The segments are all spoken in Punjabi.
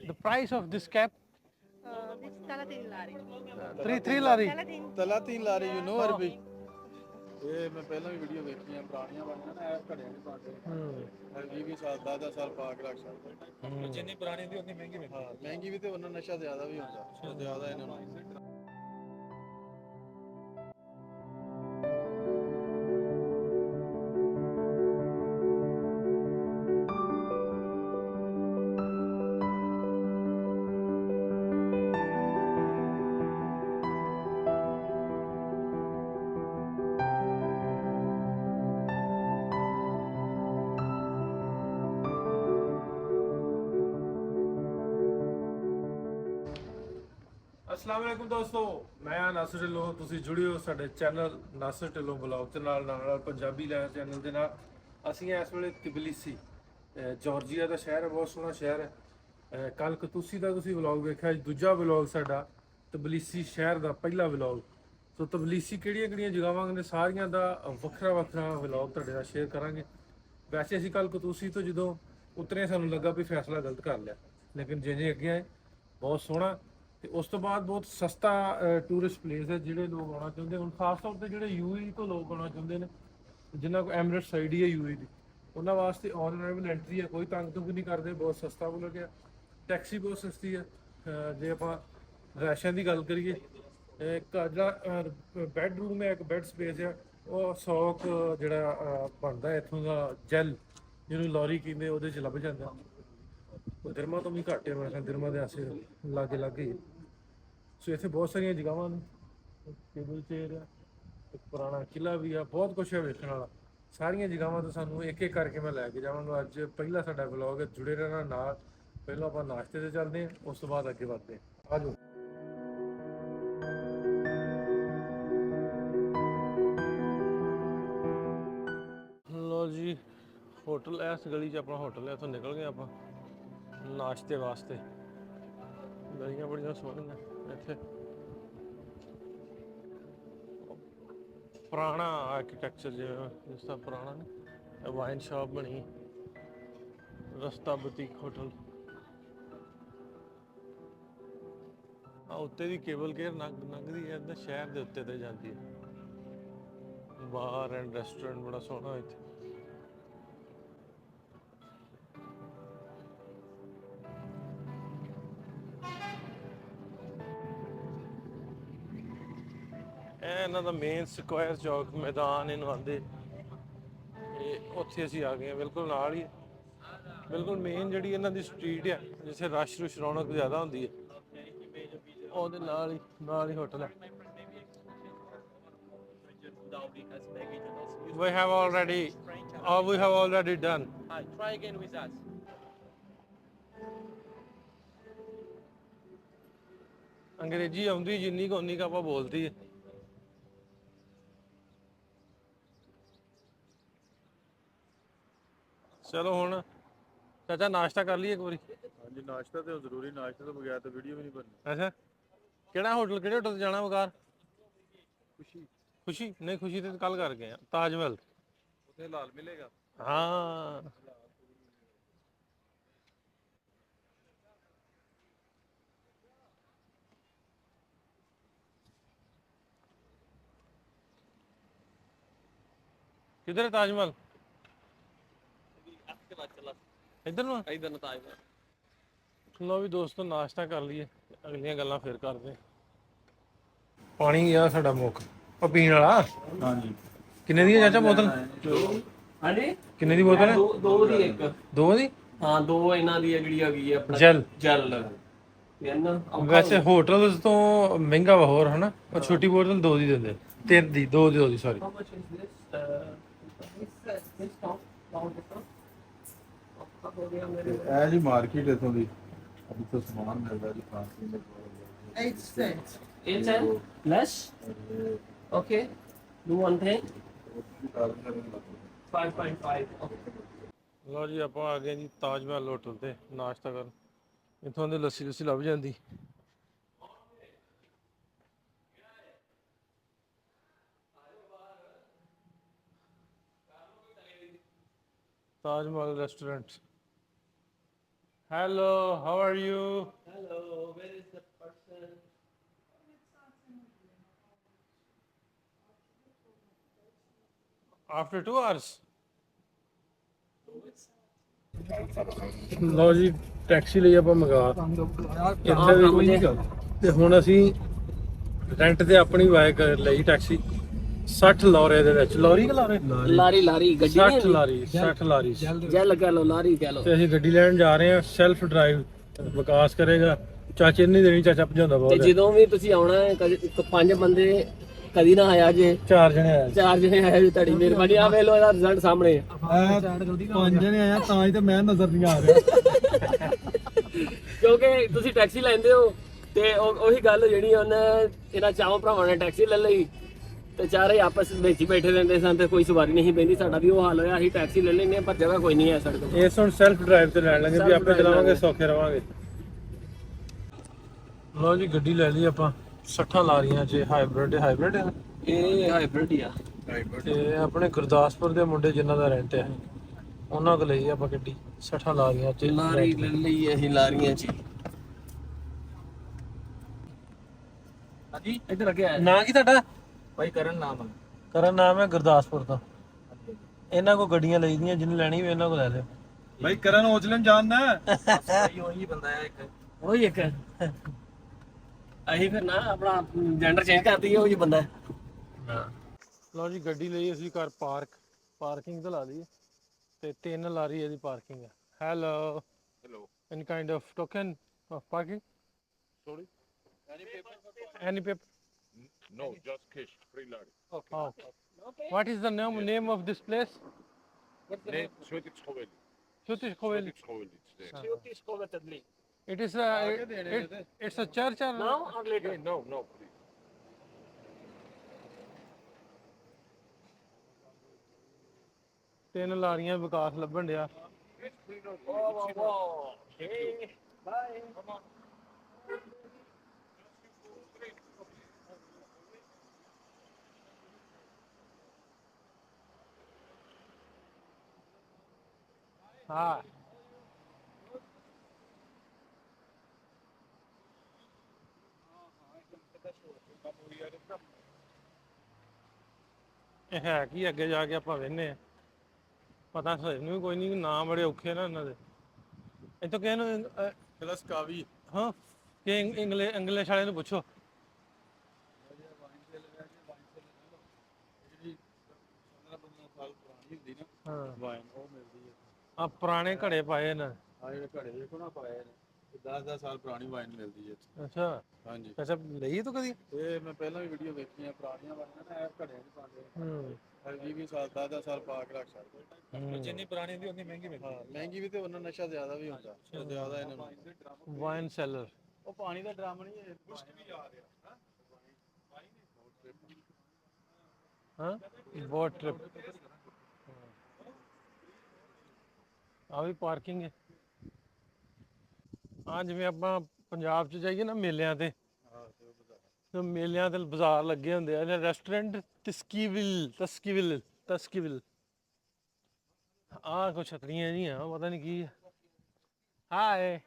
The price of this cap? This 30 lari. Three lari. 30. ਤਲਾ 3 ਲਾ ਰਹੀ ਯੂ ਨੋ ਅਰਬੀ ਇਹ ਮੈਂ ਪਹਿਲਾਂ ਵੀ ਵੀਡੀਓ ਵੇਖੀਆਂ ਪੁਰਾਣੀਆਂ ਬਣੀਆਂ ਨਾ ਇਹ ਘੜਿਆਂ ਦੇ ਪਾਉਂਦੇ 20 ਸਾਲ 10 ਸਾਲ ਪਾ ਕੇ ਰੱਖ ਸਕਦੇ ਜਿੰਨੀ ਪੁਰਾਣੀ ਦੀ ਉਨੀ ਮਹਿੰਗੀ ਹਾਂ ਮਹਿੰਗੀ ਵੀ ਤੇ ਉਹਨਾਂ ਨਸ਼ਾ ਜ਼ਿਆਦਾ ਵੀ ਹੁੰਦਾ ਜ਼ਿਆਦਾ ਇਹਨਾਂ ਨੂੰ अस्सलाम वालेकुम दोस्तों, मैं नासिर ढिल्लों। ਤੁਸੀਂ ਜੁੜਿਓ ਸਾਡੇ ਚੈਨਲ ਨਾਸਿਰ ਢਿੱਲੋਂ ਬਲੌਗ ਦੇ ਨਾਲ ਪੰਜਾਬੀ ਲਾਈਵ ਚੈਨਲ ਦੇ ਨਾਲ। ਅਸੀਂ ਇਸ ਵੇਲੇ ਤਿਬਲਿਸੀ ਜਾਰਜੀਆ ਦਾ ਸ਼ਹਿਰ ਹੈ, ਬਹੁਤ ਸੋਹਣਾ ਸ਼ਹਿਰ ਹੈ। ਕੱਲ ਕਤੂਸੀ ਦਾ ਤੁਸੀਂ ਵਲੌਗ ਵੇਖਿਆ, ਅੱਜ ਦੂਜਾ ਵਲੌਗ ਸਾਡਾ ਤਬਲੀਸੀ ਸ਼ਹਿਰ ਦਾ ਪਹਿਲਾ ਵਲੌਗ। ਸੋ ਤਬਲੀਸੀ ਕਿਹੜੀਆਂ ਜਗ੍ਹਾਵਾਂ ਨੇ ਸਾਰੀਆਂ ਦਾ ਵੱਖਰਾ ਵਲੌਗ ਤੁਹਾਡੇ ਨਾਲ ਸ਼ੇਅਰ ਕਰਾਂਗੇ। ਵੈਸੇ ਅਸੀਂ ਕੱਲ ਕਤੂਸੀ ਤੋਂ ਜਦੋਂ ਉਤਰੇ ਸਾਨੂੰ ਲੱਗਾ ਵੀ ਫੈਸਲਾ ਗਲਤ ਕਰ ਲਿਆ, ਲੇਕਿਨ ਜਿਵੇਂ ਅੱਗੇ ਆਏ ਬਹੁਤ ਸੋਹਣਾ ਤੇ ਉਸ ਤੋਂ ਬਾਅਦ ਬਹੁਤ ਸਸਤਾ ਟੂਰਿਸਟ ਪਲੇਸ ਹੈ। ਜਿਹੜੇ ਲੋਕ ਆਉਣਾ ਚਾਹੁੰਦੇ ਹੁਣ ਖਾਸ ਤੌਰ ਤੇ ਜਿਹੜੇ ਯੂਏਈ ਤੋਂ ਲੋਕ ਆਉਣਾ ਚਾਹੁੰਦੇ ਨੇ, ਜਿਨ੍ਹਾਂ ਕੋਲ ਐਮਿਰੇਟਸ ਆਈਡੀ ਹੈ ਯੂਏਈ ਦੀ, ਉਹਨਾਂ ਵਾਸਤੇ ਔਨ ਅਰਾਈਵਲ ਐਂਟਰੀ ਹੈ, ਕੋਈ ਤੰਗ ਤੁੰਗ ਨਹੀਂ ਕਰਦੇ, ਬਹੁਤ ਸਸਤਾ ਹੋ ਲੱਗਿਆ। ਟੈਕਸੀ ਬਹੁਤ ਸਸਤੀ ਹੈ। ਜੇ ਆਪਾਂ ਰੈਸ਼ਨ ਦੀ ਗੱਲ ਕਰੀਏ, ਇੱਕ ਜਿਹੜਾ ਬੈਡਰੂਮ ਹੈ, ਇੱਕ ਬੈੱਡ ਸਪੇਸ ਹੈ, ਉਹ 100 ਜਿਹੜਾ ਬਣਦਾ ਇੱਥੋਂ ਦਾ ਜੈਲ, ਜਿਹਨੂੰ ਲੋਰੀ ਕਹਿੰਦੇ, ਉਹਦੇ 'ਚ ਲੱਭ ਜਾਂਦਾ। ਦਿਰਮਾ ਤੋਂ ਵੀ ਘੱਟ ਹੈ, ਮੈਂ ਕਿਹਾ ਦਿਰਮਾ ਦੇ ਆਸੇ ਲਾਗੇ ਹੀ। ਸੋ ਇੱਥੇ ਬਹੁਤ ਸਾਰੀਆਂ ਜਗ੍ਹਾਵਾਂ ਨੇ, ਟੇਬਲ ਚੇਅਰ ਆ, ਇੱਕ ਪੁਰਾਣਾ ਕਿਲ੍ਹਾ ਵੀ ਆ, ਬਹੁਤ ਕੁਛ ਹੈ ਵੇਖਣ ਵਾਲਾ। ਸਾਰੀਆਂ ਜਗ੍ਹਾਵਾਂ ਤੋਂ ਸਾਨੂੰ ਇੱਕ ਇੱਕ ਕਰਕੇ ਮੈਂ ਲੈ ਕੇ ਜਾਵਾਂਗਾ। ਅੱਜ ਪਹਿਲਾ ਸਾਡਾ ਵਲੌਗ ਹੈ, ਜੁੜੇ ਰਹਿਣਾ ਨਾਲ। ਪਹਿਲਾਂ ਆਪਾਂ ਨਾਸ਼ਤੇ ਤੇ ਚੱਲਦੇ ਹਾਂ, ਉਸ ਤੋਂ ਬਾਅਦ ਅੱਗੇ ਵਧਦੇ ਹਾਂ। ਆ ਜਾਓ। ਲੋ ਜੀ, ਹੋਟਲ ਇਸ ਗਲੀ 'ਚ ਆਪਣਾ ਹੋਟਲ ਹੈ, ਇੱਥੋਂ ਨਿਕਲ ਗਏ ਆਪਾਂ ਨਾਸ਼ਤੇ ਵਾਸਤੇ। ਗਲੀਆਂ ਬੜੀਆਂ ਸੋਹਣੀਆਂ ਇੱਥੇ, ਪੁਰਾਣਾ ਆਰਕੀਟੈਕਚਰ ਜਿਸ ਦਾ ਪੁਰਾਣਾ ਨੇ। ਵਾਈਨ ਸ਼ਾਪ ਬਣੀ, ਰਸਤਾ ਬੁਟੀਕ ਹੋਟਲ। ਆ ਉੱਤੇ ਦੀ ਕੇਬਲ ਕੇਅਰ ਲੰਘਦੀ ਹੈ, ਇੱਧਰ ਸ਼ਹਿਰ ਦੇ ਉੱਤੇ ਤੇ ਜਾਂਦੀ ਹੈ। ਬਾਰ ਐਂਡ ਰੈਸਟੋਰੈਂਟ ਬੜਾ ਸੋਹਣਾ ਇੱਥੇ। ਇਹ ਇਹਨਾਂ ਦਾ ਮੇਨ ਸਕੁਆਇਰ ਚੌਕ ਮੈਦਾਨ ਇਹਨੂੰ ਆਉਂਦੇ, ਉੱਥੇ ਅਸੀਂ ਆ ਗਏ ਹਾਂ। ਬਿਲਕੁਲ ਨਾਲ ਹੀ, ਬਿਲਕੁਲ ਮੇਨ ਜਿਹੜੀ ਇਹਨਾਂ ਦੀ ਸਟਰੀਟ ਆ, ਜਿੱਥੇ ਰਸ਼ ਰੌਣਕ ਜ਼ਿਆਦਾ ਹੁੰਦੀ ਹੈ, ਉਹਦੇ ਨਾਲ ਹੀ ਹੋਟਲ ਹੈ। We have already done. Try again with us. ਅੰਗਰੇਜ਼ੀ ਆਉਂਦੀ ਜਿੰਨੀ ਕੁ ਉਨੀ ਕੁ ਆਪਾਂ ਬੋਲਦੀ ਹੈ। ਚਲੋ ਹੁਣ ਚਾਚਾ ਨਾਸ਼ਤਾ ਕਰ ਲਈਏ ਇੱਕ ਵਾਰੀ। ਹਾਂਜੀ ਨਾਸ਼ਤਾ ਤੇ ਜ਼ਰੂਰੀ, ਨਾਸ਼ਤੇ ਤੋਂ ਬਗੈਰ ਤਾਂ ਵੀਡੀਓ ਵੀ ਨਹੀਂ ਬਣਨੀ। ਅੱਛਾ, ਕਿਹੜੇ ਹੋਟਲ ਤੇ ਜਾਣਾ ਵਕਾਰ? ਖੁਸ਼ੀ ਨਹੀਂ, ਖੁਸ਼ੀ ਤੇ ਕੱਲ ਕਰ ਗਏ ਆ। ਤਾਜ ਮਹਿਲ ਉੱਥੇ ਲਾਲ ਮਿਲੇਗਾ। ਹਾਂ, ਕਿੱਧਰ ਹੈ ਤਾਜ ਮਹਿਲ? ਇੱਧਰ ਨੂੰ ਤਾਜ ਮਹਿਲ। ਲਓ ਵੀ ਦੋਸਤੋ, ਨਾਸ਼ਤਾ ਕਰ ਲਈਏ, ਅਗਲੀਆਂ ਗੱਲਾਂ ਫਿਰ ਕਰਦੇ। ਪਾਣੀ ਆ ਸਾਡਾ ਮੁੱਕ, ਉਹ ਪੀਣ ਵਾਲਾ। ਹਾਂਜੀ ਕਿੰਨੇ ਦੀ ਹੈ ਚਾਚਾ ਬੋਤਲ? ਹਾਂਜੀ, ਕਿੰਨੇ ਦੀ ਬੋਤਲ ਹੈ? ਦੋ ਦੀ ਇੱਕ। ਦੋ ਦੀ? ਹਾਂ, ਦੋ ਇਹਨਾਂ ਦੀ ਜਿਹੜੀ ਹੈਗੀ ਹੈ ਆਪਣਾ ਜੈਲ। ਵੈਸੇ ਹੋਟਲ ਤੋਂ ਮਹਿੰਗਾ ਵਾ ਹੋਰ, ਹਨਾ? ਉਹ ਛੋਟੀ ਬੋਤਲ ਦੋ ਦੀ ਦਿੰਦੇ, ਤਿੰਨ ਦੀ, ਦੋ ਦੀ ਸੌਰੀ। ਇਹ ਜੀ ਮਾਰਕੀਟ ਇਥੋਂ ਦੀ, ਇੱਥੋਂ ਸਮਾਨ ਮਿਲਦਾ ਜੀ ਖਾਣ ਪੀਣ ਦਾ। 8 cents. 8 cents? Less? Okay. Do one thing. 5.5. Okay. ਲਓ ਜੀ, ਆਪਾਂ ਆ ਗਏ ਜੀ ਤਾਜ ਮਹਿਲ ਹੋਟਲ ਤੇ ਨਾਸ਼ਤਾ ਕਰਨ। ਇੱਥੋਂ ਦੇ ਲੱਸੀ ਲੱਭ ਜਾਂਦੀ। Taj Mahal restaurant. Hello, how are you? Hello, where is the person? After 2 hours. ਲਓ ਜੀ ਟੈਕਸੀ ਲਈ ਆਪਾਂ ਮੰਗਾ ਇੱਥੇ ਦੀ ਤੇ ਹੁਣ ਅਸੀਂ ਰੈਂਟ ਤੇ ਆਪਣੀ ਬਾਈਕ ਲਈ ਟੈਕਸੀ 60 ਲੋਰੇ ਦੇ ਵਿੱਚ ਲੋਰੀ ਕਿ ਲਾਰੇ ਲਾਰੀ ਗੱਡੀ 60 ਲਾਰੀ 60 ਲਾਰੀ ਜੈਲ ਕਹ ਲੋ ਲਾਰੀ ਕਹ ਲੋ ਤੇ ਅਸੀਂ ਗੱਡੀ ਲੈਣ ਜਾ ਰਹੇ ਹਾਂ ਸੈਲਫ ਡਰਾਈਵ ਵਿਕਾਸ ਕਰੇਗਾ ਚਾਚੇ ਨਹੀਂ ਦੇਣੀ ਚਾਚਾ ਭਜਾਉਂਦਾ ਤੇ ਬਹੁਤ ਜਦੋਂ ਵੀ ਤੁਸੀਂ ਆਉਣਾ ਹੈ ਕਦੇ 5 ਬੰਦੇ ਕਦੀ ਨਾ ਆਇਆ ਜੇ 4 ਜਣੇ ਆਏ 4 ਜਣੇ ਆਏ ਜੀ ਤੁਹਾਡੀ ਮਿਹਰਬਾਨੀ ਆ ਵੇ ਲੋ ਇਹਦਾ ਰਿਜ਼ਲਟ ਸਾਹਮਣੇ 5 ਜਣੇ ਆਇਆ ਤਾਂ ਹੀ ਤੇ ਮੈਂ ਨਜ਼ਰ ਨਹੀਂ ਆ ਰਿਹਾ ਕਿਉਂਕਿ ਤੁਸੀਂ ਟੈਕਸੀ ਲੈਂਦੇ ਹੋ ਤੇ ਉਹੀ ਗੱਲ ਜਿਹੜੀ ਉਹਨੇ ਇਹਨਾਂ ਚਾਹੋਂ ਭਰਾਵਾਂ ਨੇ ਟੈਕਸੀ ਲੈ ਲਈ ਤੇ ਚਾਰੇ ਆਪਸ ਵਿੱਚ ਹੀ ਬੈਠੇ ਰਹਿੰਦੇ ਸਨ ਤੇ ਕੋਈ ਸਵਾਰੀ ਨਹੀਂ ਬੈਂਦੀ ਸਾਡਾ ਵੀ ਉਹ ਹਾਲ ਹੋਇਆ ਅਸੀਂ ਟੈਕਸੀ ਲੈ ਲੈਂਦੇ ਪਰ ਜਗ੍ਹਾ ਕੋਈ ਨਹੀਂ ਹੈ ਸਾਡੇ ਕੋਲ ਇਸ ਹੁਣ ਸੈਲਫ ਡਰਾਈਵ ਤੇ ਲੈ ਲਾਂਗੇ ਵੀ ਆਪੇ ਚਲਾਵਾਂਗੇ ਸੌਖੇ ਰਵਾਂਗੇ ਲਓ ਜੀ ਗੱਡੀ ਲੈ ਲਈ ਆਪਾਂ 60 ਲਾਰੀਆਂ 'ਚ ਹਾਈਬ੍ਰਿਡ ਇਹ ਹਾਈਬ੍ਰਿਡ ਹੀ ਆ ਤੇ ਆਪਣੇ ਗੁਰਦਾਸਪੁਰ ਦੇ ਮੁੰਡੇ ਜਿਨ੍ਹਾਂ ਦਾ ਰੈਂਟ ਹੈ ਉਹਨਾਂ ਕੋਲ ਲਈ ਆਪਾਂ ਗੱਡੀ 60 ਲਾਰੀਆਂ 'ਚ ਲਾਰੀ ਲੈ ਲਈ ਅਸੀਂ ਲਾਰੀਆਂ 'ਚ ਹਾਂਜੀ ਇੱਧਰ ਅੱਗੇ ਆਇਆ ਨਾਂ ਕੀ ਤੁਹਾਡਾ ਭਾਈ ਕਰਨ ਨਾਮ ਹੈ ਗੁਰਦਾਸਪੁਰ ਤੋਂ ਇਹਨਾਂ ਕੋ ਗੱਡੀਆਂ ਲਈਦੀਆਂ ਜਿਹਨੇ ਲੈਣੀ ਵੀ ਇਹਨਾਂ ਕੋ ਲੈ ਲਿਓ ਭਾਈ ਕਰਨ ਔਜਲਨ ਜਾਣਦਾ ਉਹੀ ਬੰਦਾ ਹੈ ਇੱਕ ਉਹੀ ਇੱਕ ਅਸੀਂ ਫਿਰ ਨਾ ਆਪਣਾ ਜੈਂਡਰ ਚੇਂਜ ਕਰ ਦਈਏ ਉਹੀ ਬੰਦਾ ਲਓ ਜੀ ਗੱਡੀ ਲਈ ਅਸੀਂ ਘਰ ਪਾਰਕਿੰਗ ਤੇ ਲਾ ਲਈ ਤੇ 3 ਲਾਰੀ ਇਹਦੀ ਪਾਰਕਿੰਗ ਹੈ hello any kind of token of parking sorry any paper No, just cash, free lari. Okay. What is the name of this place? Name Svetitskhoveli. Svetitskhoveli. Svetitskhoveli, it's there. It is it's a church or now or later No, please. ਤਿੰਨ ਲਾਰੀਆਂ ਵਿਕਾਸ ਲੱਭਣ ਡਿਆ ਬਾਏ ਹਾਂ ਇਹ ਹੈ ਕੀ ਅੱਗੇ ਜਾ ਕੇ ਆਪਾਂ ਵੇਖਨੇ ਆ ਪਤਾ ਸਾਨੂੰ ਵੀ ਕੋਈ ਨਹੀਂ ਨਾਮ ਬੜੇ ਔਖੇ ਨਾ ਇਹਨਾਂ ਦੇ ਇੱਥੋਂ ਕਿਸੇ ਨੂੰ ਪਲਸ ਕਾਵੀ ਹਾਂ ਕਿ ਇੰਗਲਿਸ਼ ਵਾਲੇ ਨੂੰ ਪੁੱਛੋ ਸਾਲ ਪੁਰਾਣੀ ਹੁੰਦੀ ਨਾ ਹਾਂ ਵਾਈਨ ਉਹ ਮਿਲਦੀ ਹੈ ਆ ਪੁਰਾਣੇ ਘੜੇ ਪਾਏ ਇਹਨਾਂ ਆ ਜਿਹੜੇ ਘੜੇ ਦੇਖੋ ਨਾ ਪਾਏ ਨੇ 10 ਸਾਲ ਪੁਰਾਣੀ ਵਾਈਨ ਮਿਲਦੀ ਹੈ ਇੱਥੇ ਅੱਛਾ ਹਾਂਜੀ ਅੱਛਾ ਲਈ ਤੂੰ ਕਦੀ ਇਹ ਮੈਂ ਪਹਿਲਾਂ ਵੀ ਵੀਡੀਓ ਵੇਖੀਆਂ ਪੁਰਾਣੀਆਂ ਵਾਈਨਾਂ ਨਾ ਇਹ ਘੜਿਆਂ 'ਚ ਪਾਉਂਦੇ ਹੂੰ 20 ਸਾਲ 10 ਸਾਲ ਪਾ ਕੇ ਰੱਖ ਸਕਦੇ ਜਿੰਨੀ ਪੁਰਾਣੀ ਹੁੰਦੀ ਉਨੀ ਮਹਿੰਗੀ ਮਿਲਦੀ ਹਾਂ ਮਹਿੰਗੀ ਵੀ ਤੇ ਉਹਨਾਂ ਨਸ਼ਾ ਜ਼ਿਆਦਾ ਵੀ ਹੁੰਦਾ ਜ਼ਿਆਦਾ ਇਹਨਾਂ ਨੂੰ ਵਾਈਨ ਸੈਲਰ ਉਹ ਪਾਣੀ ਦਾ ਡਰਮ ਨਹੀਂ ਇਹ ਕੁਛ ਵੀ ਆ ਰਿਹਾ ਹਾਂ ਬੋਟ ਟ੍ਰਿਪ ਆ ਵੀ ਪਾਰਕਿੰਗ ਹੈ ਆ ਜਿਵੇਂ ਆਪਾਂ ਪੰਜਾਬ 'ਚ ਜਾਈਏ ਨਾ ਮੇਲਿਆਂ ਤੇ ਤੇ ਮੇਲਿਆਂ ਤੇ ਬਾਜ਼ਾਰ ਲੱਗੇ ਹੁੰਦੇ ਆ ਰੈਸਟੋਰੈਂਟ ਤਸਕੀਵਿਲ ਆ ਕੁਛ ਛਤਰੀਆਂ ਜੀਆਂ ਪਤਾ ਨਹੀਂ ਕੀ ਹੈ ਹਾਏ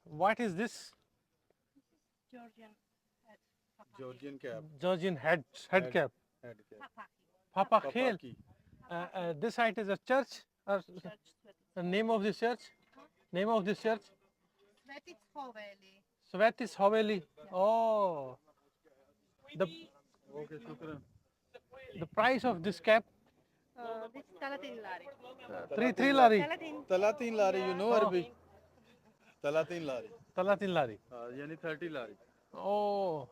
what is this Georgian Georgian head cap Papa Khel this site is a church or the name of this church Svetitskhoveli. Svetitskhoveli oh the price of this cap This is Talatin lari. 3 lari Talatin. Talatin lari you know Arabic Talatin lari Talatin lari yani 30 lari oh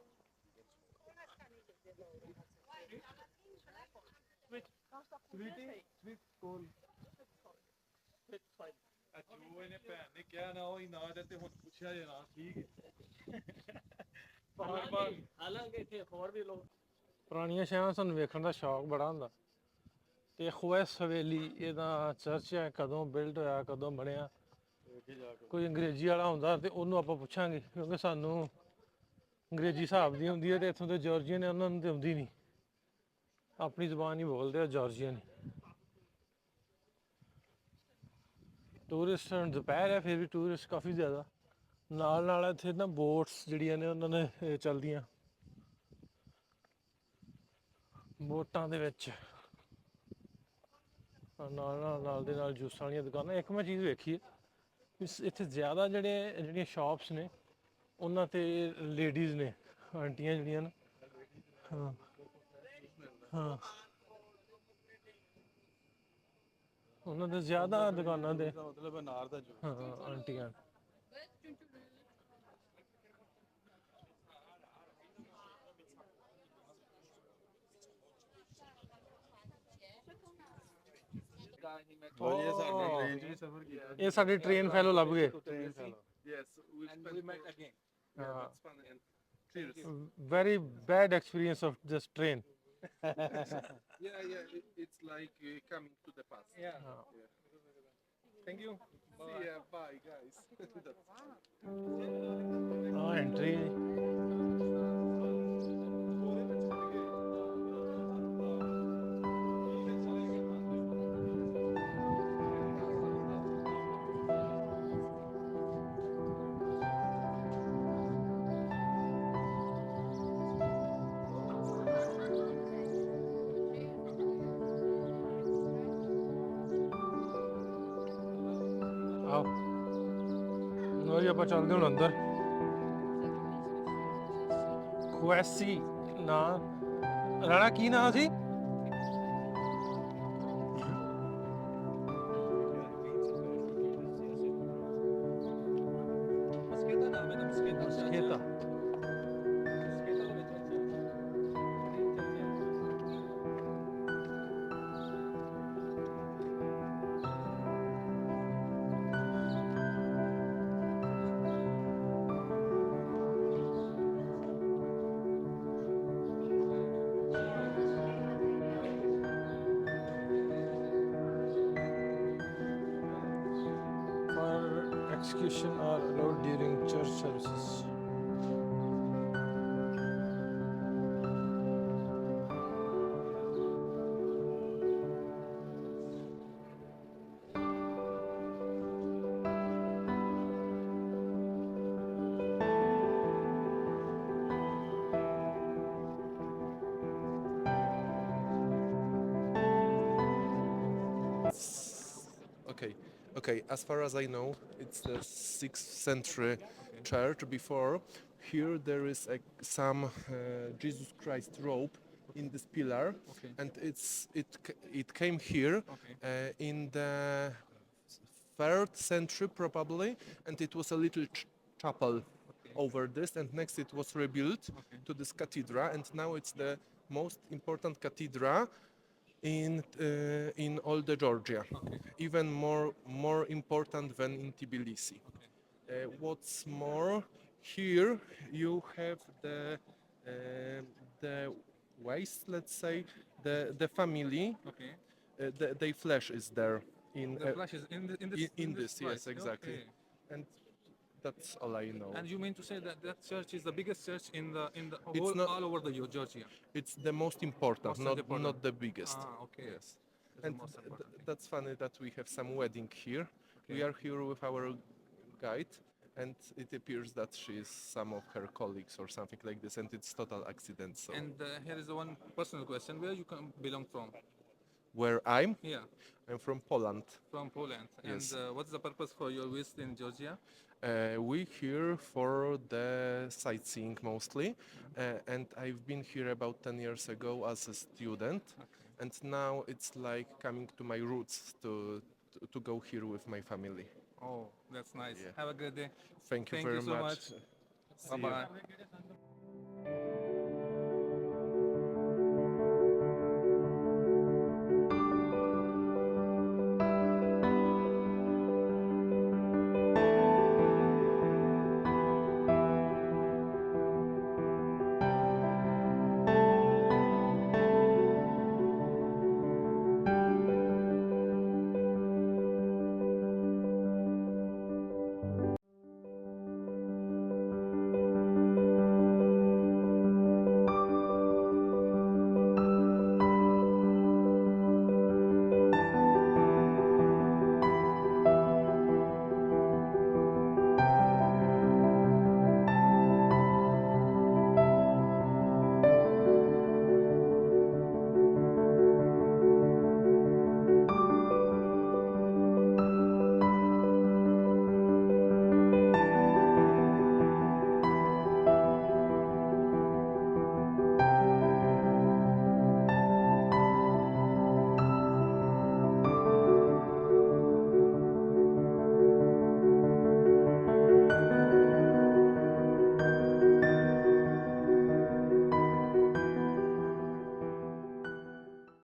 ਜੋ ਇਹਨੇ ਭੈਣ ਨੇ ਕਿਹਾ ਨਾ ਉਹ ਹੀ ਨਾ ਤੇ ਹੁਣ ਪੁੱਛਿਆ ਜੇ ਨਾ ਠੀਕ ਹੈ ਹਾਲਾਂਕਿ ਇੱਥੇ ਹੋਰ ਵੀ ਲੋਕ ਪੁਰਾਣੀਆਂ ਸ਼ਹਿਰਾਂ ਸਾਨੂੰ ਵੇਖਣ ਦਾ ਸ਼ੌਕ ਬੜਾ ਹੁੰਦਾ ਤੇ ਖੁਵੈਸ ਹਵੇਲੀ ਇਹਦਾ ਚਰਚ ਹੈ ਕਦੋਂ ਬਿਲਡ ਹੋਇਆ ਕਦੋਂ ਬਣਿਆ ਕੋਈ ਅੰਗਰੇਜ਼ੀ ਵਾਲਾ ਹੁੰਦਾ ਤੇ ਉਹਨੂੰ ਆਪਾਂ ਪੁੱਛਾਂਗੇ ਕਿਉਂਕਿ ਸਾਨੂੰ ਅੰਗਰੇਜ਼ੀ ਹਿਸਾਬ ਦੀ ਹੁੰਦੀ ਹੈ ਤੇ ਇੱਥੋਂ ਦੇ ਜਾਰਜੀਅਨ ਨੇ ਉਹਨਾਂ ਨੂੰ ਤੇ ਆਉਂਦੀ ਨਹੀਂ ਆਪਣੀ ਜ਼ੁਬਾਨ ਹੀ ਬੋਲਦੇ ਆ ਜਾਰਜੀਅਨ ਟੂਰਿਸਟ ਦੁਪਹਿਰ ਹੈ ਫਿਰ ਵੀ ਟੂਰਿਸਟ ਕਾਫੀ ਜ਼ਿਆਦਾ ਨਾਲ ਨਾਲ ਇੱਥੇ ਨਾ ਬੋਟਸ ਜਿਹੜੀਆਂ ਨੇ ਉਹਨਾਂ ਨੇ ਚੱਲਦੀਆਂ ਬੋਟਾਂ ਦੇ ਵਿੱਚ ਨਾਲ ਦੇ ਨਾਲ ਜੂਸਾਂ ਵਾਲੀਆਂ ਦੁਕਾਨਾਂ ਇੱਕ ਮੈਂ ਚੀਜ਼ ਵੇਖੀ ਹੈ ਇੱਥੇ ਜ਼ਿਆਦਾ ਜਿਹੜੀਆਂ ਸ਼ਾਪਸ ਨੇ ਉਹਨਾਂ ਤੇ ਲੇਡੀਜ਼ ਨੇ ਆਂਟੀਆਂ ਜਿਹੜੀਆਂ ਨੇ ਹਾਂ ਹਾਂ ਉਹਨਾਂ ਦੇ ਜ਼ਿਆਦਾ ਦੁਕਾਨਾਂ ਦੇ ਇਹਦਾ ਮਤਲਬ ਹੈ ਨਾਰ ਦਾ ਜੂਸ। ਹਾਂ ਆਂਟੀਆਂ ਵਧੀਆ ਸਾਡੇ ਟ੍ਰੇਨ 'ਚ ਵੀ ਸਫ਼ਰ ਕੀਤਾ। ਇਹ ਸਾਡੇ ਟ੍ਰੇਨ ਫੈਲੋ ਲੱਭ ਗਏ train fellow. Yes, we met again. Yeah, that's fun. And cheers. very bad experience of this train Yeah, it's like coming to the past. ਹਾਂ Thank you. See ya. Bye, guys. ਹਾਂ ਐਂਟਰੀ ਆਓ ਲੋ ਜੀ ਆਪਾਂ ਚੱਲਦੇ ਹੁਣ ਅੰਦਰ ਖੁਐਸੀ ਨਾ ਰਾਣਾ ਕੀ ਨਾਂ ਸੀ ਮਸਕੇਤਾ execution are allowed during church services. Okay, as far as I know, it's the 6th century church. Before here there is some Jesus Christ robe in this pillar, and it came here in the 3rd century probably, and it was a little chapel over this, and next it was rebuilt to this cathedral, and now it's the most important cathedral in all the Georgia, even more important than in Tbilisi. What's more, here you have the waste, let's say, the family. The flesh is there The flash is in this yes, place. exactly. Okay. And that's all I know. And you mean to say that that church is the biggest church in the It's whole, not- all over the Georgia? It's the most important, Most important. not the biggest. Ah, okay. Yes. That's the And most important thing. that's funny that we have some wedding here. We are here with our guide, and it appears that she is some of her colleagues or something like this, and it's total accident. So And here is the one personal question: where you belong from? where I'm from Poland. From Poland. Yes. And what's the purpose for your visit in Georgia? We here for the sightseeing mostly, and I've been here about 10 years ago as a student, and now it's like coming to my roots to go here with my family. Oh, that's nice. Yeah. Have a great day. Thank you Thank very you so much. much. See you. Bye bye.